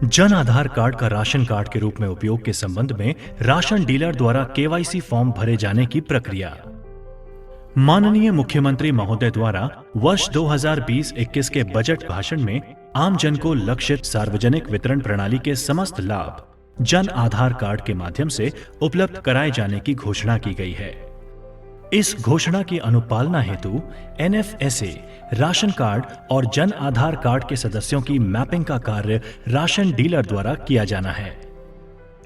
Jan Aadhaar card का ration card के रूप में उपयोग के संबंध में राशन डीलर द्वारा केवाईसी फॉर्म भरे जाने की प्रक्रिया। माननीय मुख्यमंत्री महोदय द्वारा वर्ष 2020-21 के बजट भाषण में आम जन को लक्षित सार्वजनिक वितरण प्रणाली के समस्त लाभ जन आधार कार्ड के माध्यम से उपलब्ध कराए जाने की घोषणा की गई है। इस घोषणा की अनुपालना हेतु एनएफएसए राशन कार्ड और जन आधार कार्ड के सदस्यों की मैपिंग का कार्य राशन डीलर द्वारा किया जाना है।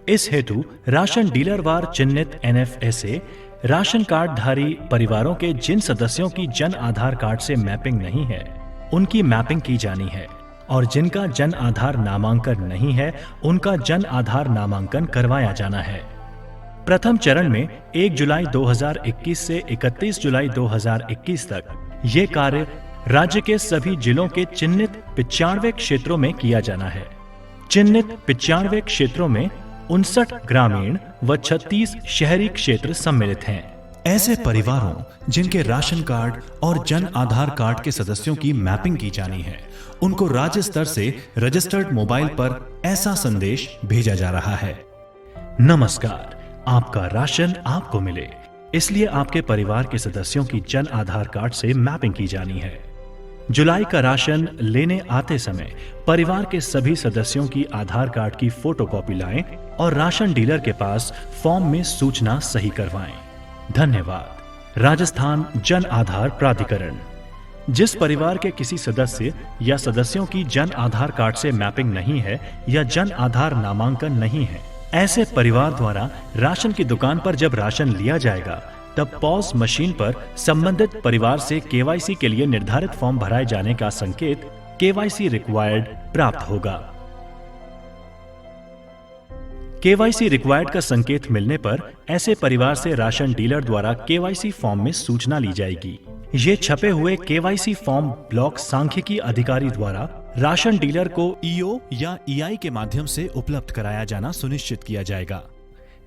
इस हेतु राशन डीलर वार चिन्हित एनएफएसए राशन कार्ड धारी परिवारों के जिन सदस्यों की जन आधार कार्ड से मैपिंग नहीं है, उनकी मैपिंग की जानी है और जिनका जन आधार नामांकन नहीं है, उनका जन आधार नामांकन करवाया जाना है। प्रथम चरण में 1 जुलाई 2021 से 31 जुलाई 2021 तक ये कार्य राज्य के सभी जिलों के चिन्हित 95 क्षेत्रों में किया जाना है। चिन्हित 95 क्षेत्रों में 59 ग्रामीण व 36 शहरी क्षेत्र सम्मिलित हैं। ऐसे परिवारों जिनके राशन कार्ड और जन आधार कार्ड के सदस्यों की मैपिंग की जानी है, उनको राज्य स्तर से रजिस्टर्ड मोबाइल पर ऐसा संदेश भेजा जा रहा है। नमस्कार, आपका राशन आपको मिले, इसलिए आपके परिवार के सदस्यों की जन आधार कार्ड से मैपिंग की जानी है। जुलाई का राशन लेने आते समय परिवार के सभी सदस्यों की आधार कार्ड की फोटोकॉपी लाएं और राशन डीलर के पास फॉर्म में सूचना सही करवाएं। धन्यवाद। राजस्थान जन आधार प्राधिकरण। जिस परिवार के किसी सदस्य या सदस्यों की जन आधार कार्ड से मैपिंग नहीं है या जन आधार नामांकन नहीं है, ऐसे परिवार द्वारा राशन की दुकान पर जब राशन लिया जाएगा, तब पॉज मशीन पर संबंधित परिवार से केवाईसी के लिए निर्धारित फॉर्म भराए जाने का संकेत केवाईसी रिक्वायर्ड प्राप्त होगा। केवाईसी रिक्वायर्ड का संकेत मिलने पर ऐसे परिवार से राशन डीलर द्वारा केवाईसी फॉर्म में सूचना ली जाएगी। ये छपे हुए केवाईसी फॉर्म ब्लॉक सांख्यिकी अधिकारी द्वारा राशन डीलर को ईओ या ईआई के माध्यम से उपलब्ध कराया जाना सुनिश्चित किया जाएगा।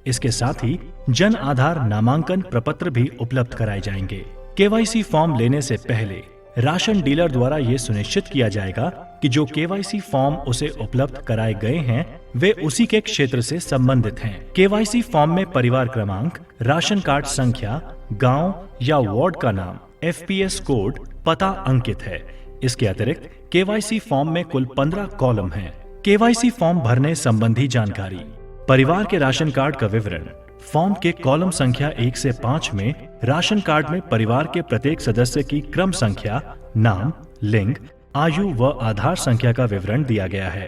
इसके साथ ही जन आधार नामांकन प्रपत्र भी उपलब्ध कराए जाएंगे। केवाईसी फॉर्म लेने से पहले राशन डीलर द्वारा ये सुनिश्चित किया जाएगा कि जो केवाईसी फॉर्म उसे उपलब्ध कराए गए हैं, वे उसी के क्षेत्र से संबंधित हैं। केवाईसी फॉर्म में परिवार क्रमांक, राशन कार्ड संख्या, गांव या वार्ड का नाम, एफपीएस कोड, पता अंकित है। इसके अतिरिक्त केवाईसी फॉर्म में कुल 15 कॉलम हैं। केवाईसी फॉर्म भरने संबंधी जानकारी। परिवार के राशन कार्ड का विवरण। फॉर्म के कॉलम संख्या 1 से 5 में राशन कार्ड में परिवार के प्रत्येक सदस्य की क्रम संख्या, नाम, लिंग, आयु व आधार संख्या का विवरण दिया गया है।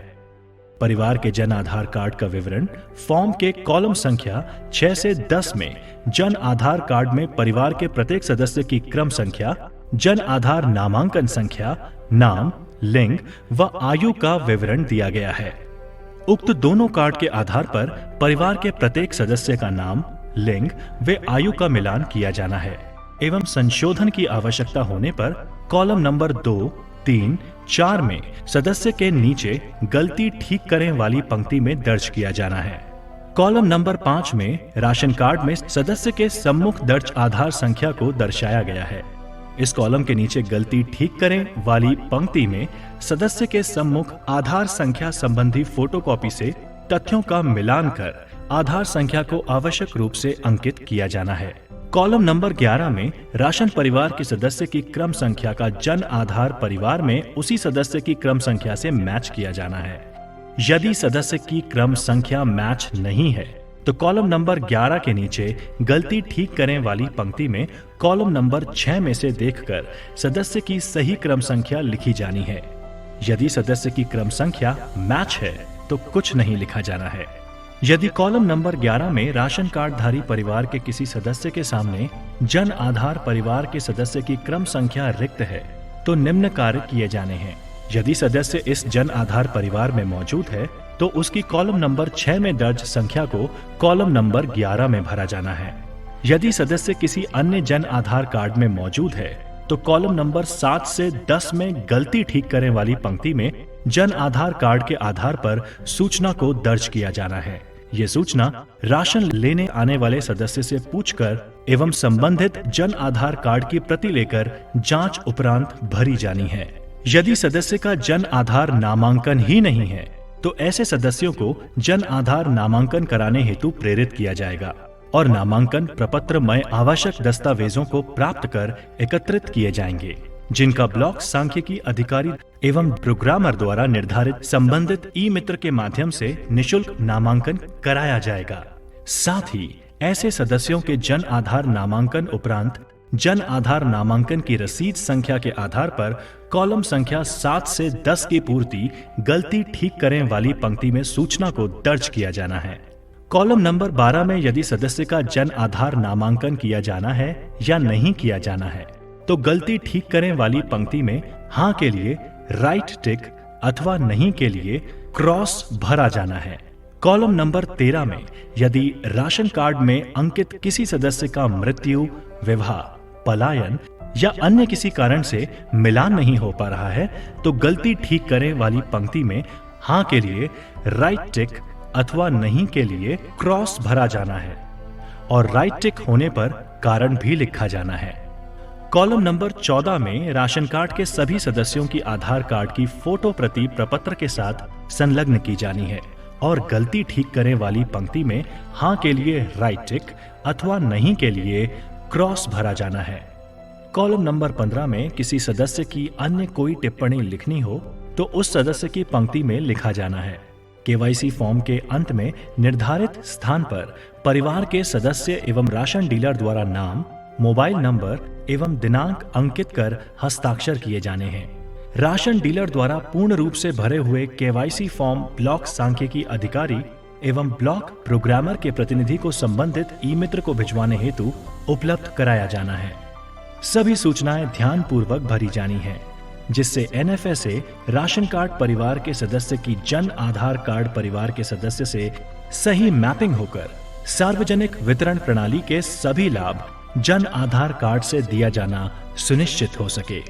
परिवार के जन आधार कार्ड का विवरण। फॉर्म के कॉलम संख्या 6 से 10 में जन आधार कार्ड में परिवार के प्रत्येक सदस्य की क्रम संख्या, जन आधार नामांकन संख्या, नाम, लिंग व आयु का विवरण दिया गया है। उक्त दोनों कार्ड के आधार पर परिवार के प्रत्येक सदस्य का नाम, लिंग व आयु का मिलान किया जाना है एवं संशोधन की आवश्यकता होने पर कॉलम नंबर 2, 3, 4 में सदस्य के नीचे गलती ठीक करें वाली पंक्ति में दर्ज किया जाना है। कॉलम नंबर 5 में राशन कार्ड में सदस्य के सम्मुख दर्ज आधार संख्या को दर्शाया गया है। इस कॉलम के नीचे गलती ठीक करें वाली पंक्ति में सदस्य के सम्मुख आधार संख्या संबंधी फोटोकॉपी से तथ्यों का मिलान कर आधार संख्या को आवश्यक रूप से अंकित किया जाना है। कॉलम नंबर 11 में राशन परिवार के सदस्य की क्रम संख्या का जन आधार परिवार में उसी सदस्य की क्रम संख्या से मैच किया जाना है। यदि सदस्य की क्रम संख्या मैच नहीं है तो कॉलम नंबर 11 के नीचे गलती ठीक करें वाली पंक्ति में कॉलम नंबर 6 में से देखकर सदस्य की सही क्रम संख्या लिखी जानी है। यदि सदस्य की क्रम संख्या मैच है तो कुछ नहीं लिखा जाना है। यदि कॉलम नंबर 11 में राशन कार्ड धारी परिवार के किसी सदस्य के सामने जन आधार परिवार के सदस्य की क्रम संख्या रिक्त है तो निम्न कार्य किए जाने हैं। यदि सदस्य इस जन आधार परिवार में मौजूद है तो उसकी कॉलम नंबर 6 में दर्ज संख्या को कॉलम नंबर 11 में भरा जाना है। यदि सदस्य किसी अन्य जन आधार कार्ड में मौजूद है तो कॉलम नंबर 7 से 10 में गलती ठीक करें वाली पंक्ति में जन आधार कार्ड के आधार पर सूचना को दर्ज किया जाना है। ये सूचना राशन लेने आने वाले सदस्य से पूछकर एवं संबंधित जन आधार कार्ड की प्रति लेकर जांच उपरांत भरी जानी है। यदि सदस्य का जन आधार नामांकन ही नहीं है तो ऐसे सदस्यों को जन आधार नामांकन कराने हेतु प्रेरित किया जाएगा और नामांकन प्रपत्रमय आवश्यक दस्तावेजों को प्राप्त कर एकत्रित किए जाएंगे, जिनका ब्लॉक सांख्यिकी अधिकारी एवं प्रोग्रामर द्वारा निर्धारित संबंधित ई मित्र के माध्यम से निशुल्क नामांकन कराया जाएगा। साथ ही ऐसे सदस्यों के जन आधार नामांकन उपरांत जन आधार नामांकन की रसीद संख्या के आधार पर कॉलम संख्या 7 से 10 की पूर्ति गलती ठीक करें वाली पंक्ति में सूचना को दर्ज किया जाना है। कॉलम नंबर 12 में यदि सदस्य का जन आधार नामांकन किया जाना है या नहीं किया जाना है तो गलती ठीक करें वाली पंक्ति में हाँ के लिए राइट टिक अथवा नहीं के लिए क्रॉस भरा जाना है। कॉलम नंबर 13 में यदि राशन कार्ड में अंकित किसी सदस्य का मृत्यु, विवाह, पलायन या अन्य किसी कारण से मिलान नहीं हो पा रहा है तो गलती ठीक करें वाली पंक्ति में हाँ के लिए राइट टिक अथवा नहीं के लिए क्रॉस भरा जाना है और राइट टिक होने पर कारण भी लिखा जाना है। कॉलम नंबर 14 में राशन कार्ड के सभी सदस्यों की आधार कार्ड की फोटो प्रति प्रपत्र के साथ संलग्न की जानी है और गलती ठीक करें वाली पंक्ति में हाँ के लिए राइट टिक अथवा नहीं के लिए क्रॉस भरा जाना है। कॉलम नंबर 15 में किसी सदस्य की अन्य कोई टिप्पणी लिखनी हो तो उस सदस्य की पंक्ति में लिखा जाना है। केवाईसी फॉर्म के अंत में निर्धारित स्थान पर परिवार के सदस्य एवं राशन डीलर द्वारा नाम, मोबाइल नंबर एवं दिनांक अंकित कर हस्ताक्षर किए जाने हैं। राशन डीलर द्वारा पूर्ण रूप से भरे हुए केवाईसी फॉर्म ब्लॉक सांख्यिकी अधिकारी एवं ब्लॉक प्रोग्रामर के प्रतिनिधि को संबंधित ई मित्र को भिजवाने हेतु उपलब्ध कराया जाना है। सभी सूचनाएं ध्यान पूर्वक भरी जानी हैं, जिससे एनएफएसए राशन कार्ड परिवार के सदस्य की जन आधार कार्ड परिवार के सदस्य से सही मैपिंग होकर सार्वजनिक वितरण प्रणाली के सभी लाभ जन आधार कार्ड से दिया जाना सुनिश्चित हो सके।